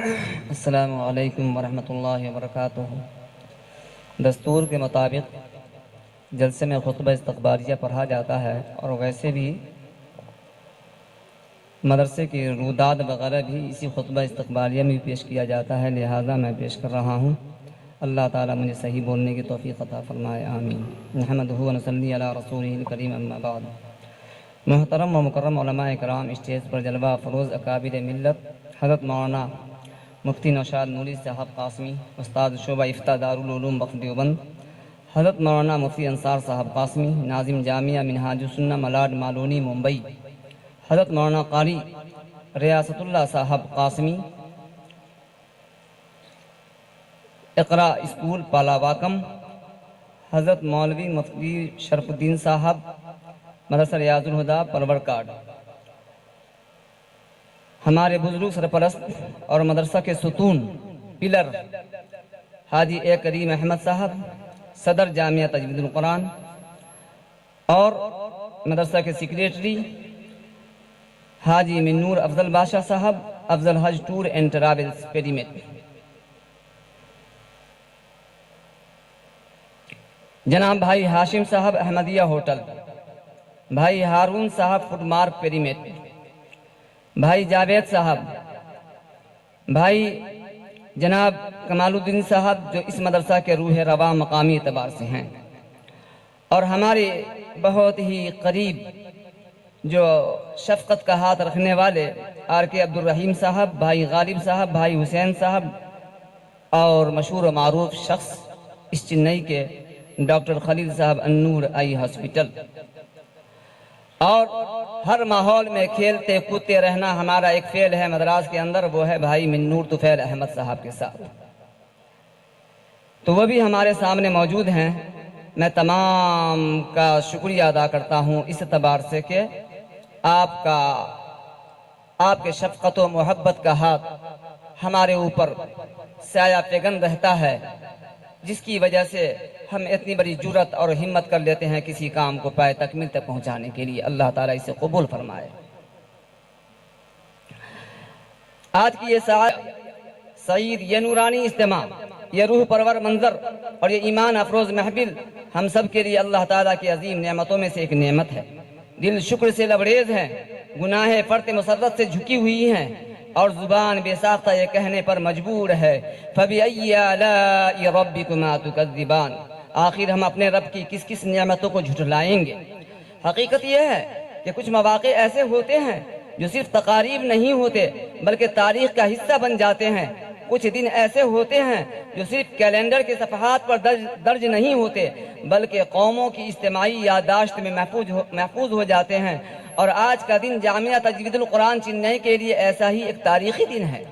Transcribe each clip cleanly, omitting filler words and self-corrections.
السلام علیکم ورحمۃ اللہ وبرکاتہ۔ دستور کے مطابق جلسے میں خطبہ استقبالیہ پڑھا جاتا ہے، اور ویسے بھی مدرسے کی روداد وغیرہ بھی اسی خطبہ استقبالیہ میں پیش کیا جاتا ہے، لہذا میں پیش کر رہا ہوں۔ اللہ تعالیٰ مجھے صحیح بولنے کی توفیق عطا فرمائے، آمین۔ نحمدہ و نصلی علی رسولہ الکریم، اما بعد۔ محترم و مکرم علماء کرام، اسٹیج پر جلوہ افروز اکابر ملت حضرت مولانا مفتی نوشاد نوری صاحب قاسمی، استاد شعبہ افتاء دارالعلوم بخش دیوبند، حضرت مولانا مفتی انصار صاحب قاسمی، ناظم جامعہ منہاج السنہ ملاڈ مالونی ممبئی، حضرت مولانا قاری ریاست اللہ صاحب قاسمی، اقرا اسکول پالاواکم، حضرت مولوی مفتی شرف الدین صاحب، مدرسہ ریاض الہدیٰ پرور کاٹ، ہمارے بزرگ سرپرست اور مدرسہ کے ستون پلر حاجی اے کریم احمد صاحب، صدر جامعہ تجوید القرآن، اور مدرسہ کے سیکریٹری حاجی منور افضل بادشاہ صاحب، افضل حج ٹور اینڈ ٹریولز پیریمیٹ، جناب بھائی ہاشم صاحب احمدیہ ہوٹل، بھائی ہارون صاحب فوڈ مارک پیریمیٹ، بھائی جاوید صاحب، بھائی جناب کمال الدین صاحب جو اس مدرسہ کے روح رواں مقامی اعتبار سے ہیں، اور ہمارے بہت ہی قریب جو شفقت کا ہاتھ رکھنے والے آر کے عبد الرحیم صاحب، بھائی غالب صاحب، بھائی حسین صاحب، اور مشہور و معروف شخص اس چنئی کے ڈاکٹر خلیل صاحب النور آئی ہاسپٹل۔ اور ہر ماحول میں کھیلتے کودتے رہنا ہمارا ایک فعل ہے مدراس کے اندر، وہ ہے بھائی منور طفیل احمد صاحب کے ساتھ، تو وہ بھی ہمارے سامنے موجود ہیں۔ میں تمام کا شکریہ ادا کرتا ہوں اس اعتبار سے کہ آپ کے شفقت و محبت کا ہاتھ ہمارے اوپر سایہ فگن رہتا ہے، جس کی وجہ سے ہم اتنی بڑی جرات اور ہمت کر لیتے ہیں کسی کام کو پائے تکمیل تک پہنچانے کے لیے۔ اللہ تعالیٰ اسے قبول فرمائے۔ آج کی یہ سعید، یہ نورانی اجتماع، یہ روح پرور منظر اور یہ ایمان افروز محفل ہم سب کے لیے اللہ تعالیٰ کی عظیم نعمتوں میں سے ایک نعمت ہے۔ دل شکر سے لبریز ہے، گناہ فرط مسرت سے جھکی ہوئی ہیں، اور زبان بے ساختہ یہ کہنے پر مجبور ہے فَبِأَيِّ آلَاءِ رَبِّكُمَا تُكَذِّبَانِ۔ آخر ہم اپنے رب کی کس کس نعمتوں کو جھٹلائیں گے؟ حقیقت یہ ہے کہ کچھ مواقع ایسے ہوتے ہیں جو صرف تقاریب نہیں ہوتے بلکہ تاریخ کا حصہ بن جاتے ہیں۔ کچھ دن ایسے ہوتے ہیں جو صرف کیلنڈر کے صفحات پر درج نہیں ہوتے بلکہ قوموں کی اجتماعی یادداشت میں محفوظ ہو جاتے ہیں، اور آج کا دن جامعہ تجوید القرآن چنئی کے لیے ایسا ہی ایک تاریخی دن ہے۔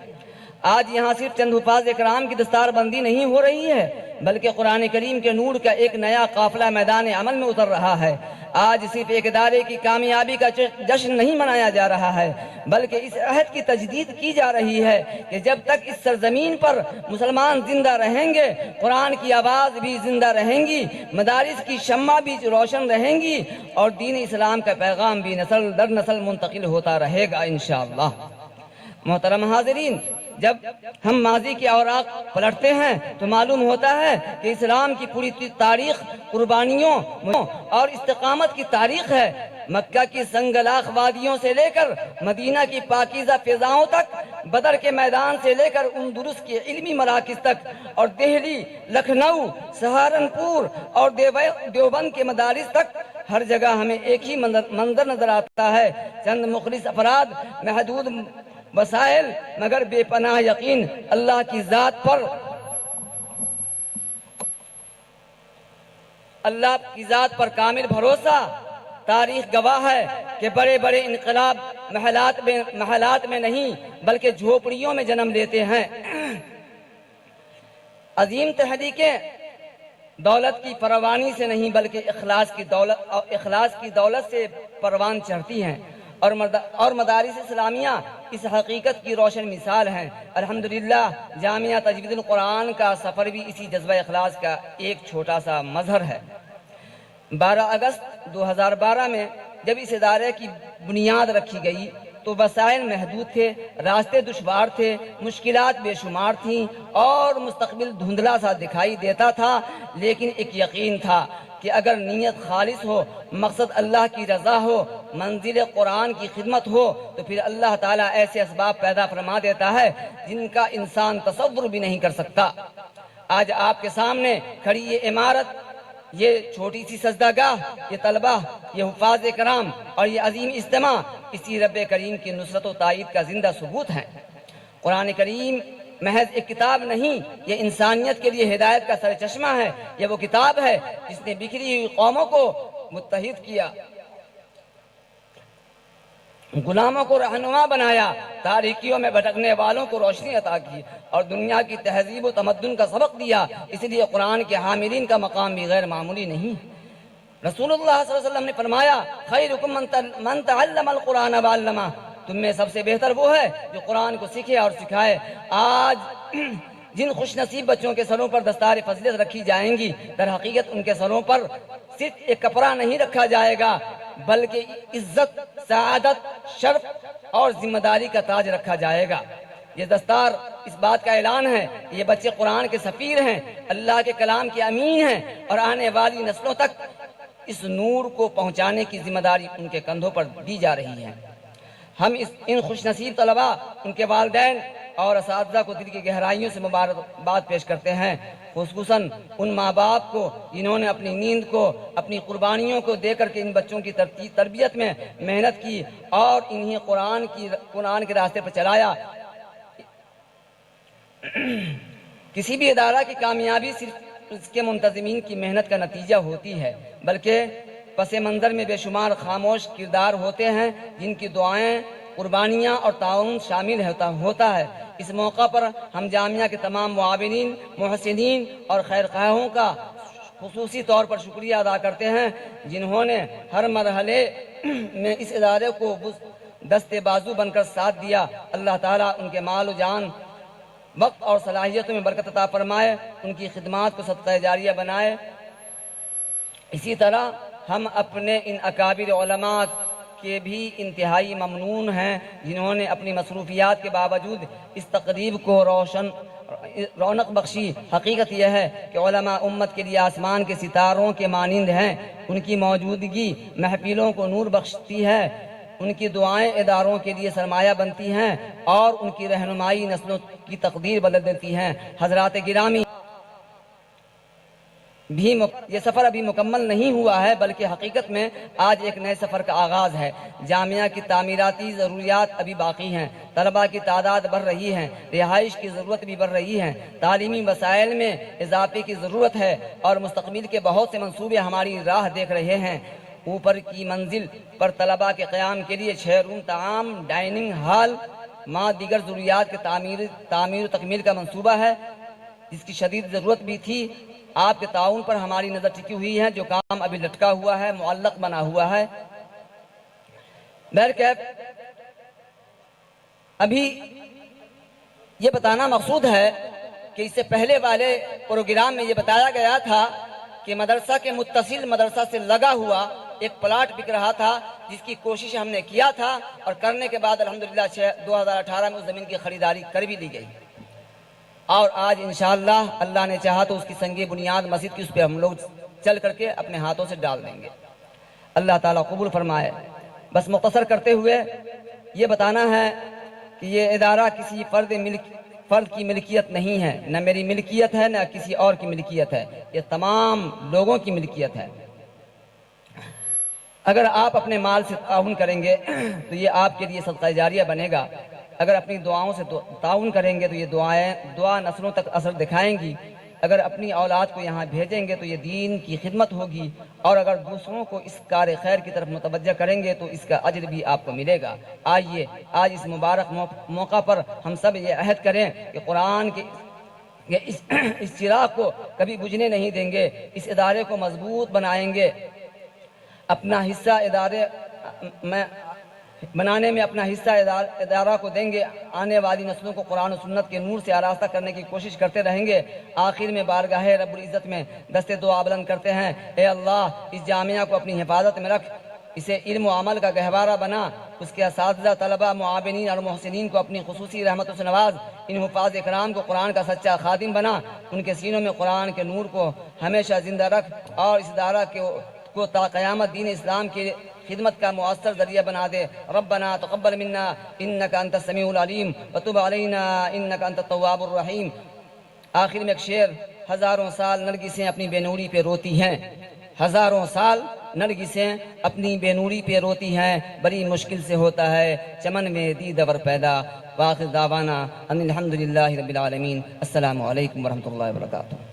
آج یہاں صرف چند حفاظ اکرام کی دستار بندی نہیں ہو رہی ہے بلکہ قرآن کریم کے نور کا ایک نیا قافلہ میدان عمل میں اتر رہا ہے۔ آج صرف ایک ادارے کی کامیابی کا جشن نہیں منایا جا رہا ہے بلکہ اس عہد کی تجدید کی جا رہی ہے کہ جب تک اس سرزمین پر مسلمان زندہ رہیں گے، قرآن کی آواز بھی زندہ رہیں گی، مدارس کی شمع بھی روشن رہیں گی، اور دین اسلام کا پیغام بھی نسل در نسل منتقل ہوتا رہے گا انشاءاللہ۔ محترم حاضرین، جب ہم ماضی کے اوراق پلٹتے ہیں تو معلوم ہوتا ہے کہ اسلام کی پوری تاریخ قربانیوں اور استقامت کی تاریخ ہے۔ مکہ کی سنگلاخ وادیوں سے لے کر مدینہ کی پاکیزہ فضاؤں تک، بدر کے میدان سے لے کر اندلس کے علمی مراکز تک، اور دہلی، لکھنؤ، سہارنپور اور دیوبند کے مدارس تک، ہر جگہ ہمیں ایک ہی منظر نظر آتا ہے۔ چند مخلص افراد، محدود وسائل مگر بے پناہ یقین، اللہ کی ذات پر کامل بھروسہ۔ تاریخ گواہ ہے کہ بڑے بڑے انقلاب محلات میں نہیں بلکہ جھوپڑیوں میں جنم لیتے ہیں۔ عظیم تحریکیں دولت کی پروانی سے نہیں بلکہ اخلاص کی دولت سے پروان چڑھتی ہیں، اور مدارس اسلامیہ اس حقیقت کی روشن مثال ہیں۔ الحمدللہ جامعہ تجوید القرآن کا سفر بھی اسی جذبہ اخلاص کا ایک چھوٹا سا مظہر ہے۔ 12 اگست 2012 میں جب اس ادارے کی بنیاد رکھی گئی تو وسائل محدود تھے، راستے دشوار تھے، مشکلات بے شمار تھیں اور مستقبل دھندلا سا دکھائی دیتا تھا، لیکن ایک یقین تھا کہ اگر نیت خالص ہو، مقصد اللہ کی رضا ہو، منزل قرآن کی خدمت ہو، تو پھر اللہ تعالیٰ ایسے اسباب پیدا فرما دیتا ہے جن کا انسان تصور بھی نہیں کر سکتا۔ آج آپ کے سامنے کھڑی یہ عمارت، یہ چھوٹی سی سجدہ گاہ، یہ طلبہ، یہ حفاظ کرام اور یہ عظیم اجتماع اسی رب کریم کی نصرت و تائید کا زندہ ثبوت ہے۔ قرآن کریم محض ایک کتاب نہیں، یہ انسانیت کے لیے ہدایت کا سر چشمہ ہے۔ یہ وہ کتاب ہے جس نے بکھری ہوئی قوموں کو متحد کیا، غلاموں کو رہنما بنایا، تاریکیوں میں بھٹکنے والوں کو روشنی عطا کی اور دنیا کی تہذیب و تمدن کا سبق دیا۔ اس لیے قرآن کے حاملین کا مقام بھی غیر معمولی نہیں۔ رسول اللہ صلی اللہ علیہ وسلم نے فرمایا، خیرکم من تعلم القرآن وعلمہ، تم میں سب سے بہتر وہ ہے جو قرآن کو سیکھے اور سکھائے۔ آج جن خوش نصیب بچوں کے سروں پر دستار فضیلت رکھی جائیں گی، در حقیقت ان کے سروں پر صرف ایک کپڑا نہیں رکھا جائے گا، بلکہ عزت، سعادت، شرف اور ذمہ داری کا تاج رکھا جائے گا۔ یہ دستار اس بات کا اعلان ہے کہ یہ بچے قرآن کے سفیر ہیں، اللہ کے کلام کے امین ہیں اور آنے والی نسلوں تک اس نور کو پہنچانے کی ذمہ داری ان کے کندھوں پر دی جا رہی ہے۔ ہم ان خوش نصیب طلباء، ان کے والدین اور اساتذہ کو دل کی گہرائیوں سے مبارکباد پیش کرتے ہیں، خصوصاً ان ماں باپ کو جنہوں نے اپنی نیند کو، اپنی قربانیوں کو دے کر کے ان بچوں کی تربیت میں محنت کی اور انہیں قرآن کے راستے پر چلایا۔ کسی بھی ادارہ کی کامیابی صرف اس کے منتظمین کی محنت کا نتیجہ ہوتی ہے، بلکہ پس منظر میں بے شمار خاموش کردار ہوتے ہیں جن کی دعائیں، قربانیاں اور تعاون شامل ہوتا ہے۔ اس موقع پر ہم جامعہ کے تمام معاونین، محسنین اور خیرخواہوں کا خصوصی طور پر شکریہ ادا کرتے ہیں، جنہوں نے ہر مرحلے میں اس ادارے کو دستے بازو بن کر ساتھ دیا۔ اللہ تعالیٰ ان کے مال و جان، وقت اور صلاحیتوں میں برکت عطا فرمائے، ان کی خدمات کو صدقہ جاریہ بنائے۔ اسی طرح ہم اپنے ان اکابر علماء کے بھی انتہائی ممنون ہیں جنہوں نے اپنی مصروفیات کے باوجود اس تقریب کو رونق بخشی۔ حقیقت یہ ہے کہ علماء امت کے لیے آسمان کے ستاروں کے مانند ہیں، ان کی موجودگی محفلوں کو نور بخشتی ہے، ان کی دعائیں اداروں کے لیے سرمایہ بنتی ہیں اور ان کی رہنمائی نسلوں کی تقدیر بدل دیتی ہیں۔ حضرات گرامی، یہ سفر ابھی مکمل نہیں ہوا ہے، بلکہ حقیقت میں آج ایک نئے سفر کا آغاز ہے۔ جامعہ کی تعمیراتی ضروریات ابھی باقی ہیں، طلباء کی تعداد بڑھ رہی ہے، رہائش کی ضرورت بھی بڑھ رہی ہے، تعلیمی وسائل میں اضافے کی ضرورت ہے اور مستقبل کے بہت سے منصوبے ہماری راہ دیکھ رہے ہیں۔ اوپر کی منزل پر طلباء کے قیام کے لیے 6 روم، طعام، ڈائننگ ہال، دیگر ضروریات کے تعمیر و تکمیل کا منصوبہ ہے، جس کی شدید ضرورت بھی تھی۔ آپ کے تعاون پر ہماری نظر ٹکی ہوئی ہے، جو کام ابھی لٹکا ہوا ہے، معلق بنا ہوا ہے۔ بہرکیف ابھی یہ بتانا مقصود ہے کہ اس سے پہلے والے پروگرام میں یہ بتایا گیا تھا کہ مدرسہ کے متصل مدرسہ سے لگا ہوا ایک پلاٹ بک رہا تھا، جس کی کوشش ہم نے کیا تھا اور کرنے کے بعد الحمدللہ 2018 میں اس زمین کی خریداری کر بھی لی گئی اور آج انشاءاللہ اللہ نے چاہا تو اس کی سنگ بنیاد مسجد کی اس پہ ہم لوگ چل کر کے اپنے ہاتھوں سے ڈال دیں گے۔ اللہ تعالیٰ قبول فرمائے۔ بس مختصر کرتے ہوئے یہ بتانا ہے کہ یہ ادارہ کسی فرد کی ملکیت نہیں ہے، نہ میری ملکیت ہے، نہ کسی اور کی ملکیت ہے، یہ تمام لوگوں کی ملکیت ہے۔ اگر آپ اپنے مال سے تعاون کریں گے تو یہ آپ کے لیے صدقہ جاریہ بنے گا، اگر اپنی دعاؤں سے تعاون کریں گے تو یہ دعا نسلوں تک اثر دکھائیں گی، اگر اپنی اولاد کو یہاں بھیجیں گے تو یہ دین کی خدمت ہوگی، اور اگر دوسروں کو اس کار خیر کی طرف متوجہ کریں گے تو اس کا اجر بھی آپ کو ملے گا۔ آئیے آج اس مبارک موقع پر ہم سب یہ عہد کریں کہ قرآن کے اس چراغ کو کبھی بجھنے نہیں دیں گے، اس ادارے کو مضبوط بنائیں گے، اپنا حصہ ادارے میں بنانے میں اپنا حصہ ادارہ کو دیں گے، آنے والی نسلوں کو قرآن و سنت کے نور سے آراستہ کرنے کی کوشش کرتے رہیں گے۔ آخر میں بارگاہ رب العزت میں دست دعا بلند کرتے ہیں، اے اللہ اس جامعہ کو اپنی حفاظت میں رکھ، اسے علم و عمل کا گہوارہ بنا، اس کے اساتذہ، طلبہ، معاونین اور محسنین کو اپنی خصوصی رحمتوں سے نواز، ان حفاظ اکرام کو قرآن کا سچا خادم بنا، ان کے سینوں میں قرآن کے نور کو ہمیشہ زندہ رکھ، اور اس ادارہ کو تا قیامت دین اسلام کی خدمت کا مؤثر ذریعہ بنا دے۔ ربنا تقبل منا انک انت السمیع العلیم وتب علینا انک انت التواب الرحیم۔ آخر میں ایک شعر: ہزاروں سال نرگسیں اپنی بے نوری پہ روتی ہیں، ہزاروں سال نرگسیں اپنی بے نوری پہ روتی ہیں، بڑی مشکل سے ہوتا ہے چمن میں دیدور پیدا۔ وآخر دعوانا ان الحمدللہ رب العالمین۔ السلام علیکم ورحمۃ اللہ وبرکاتہ۔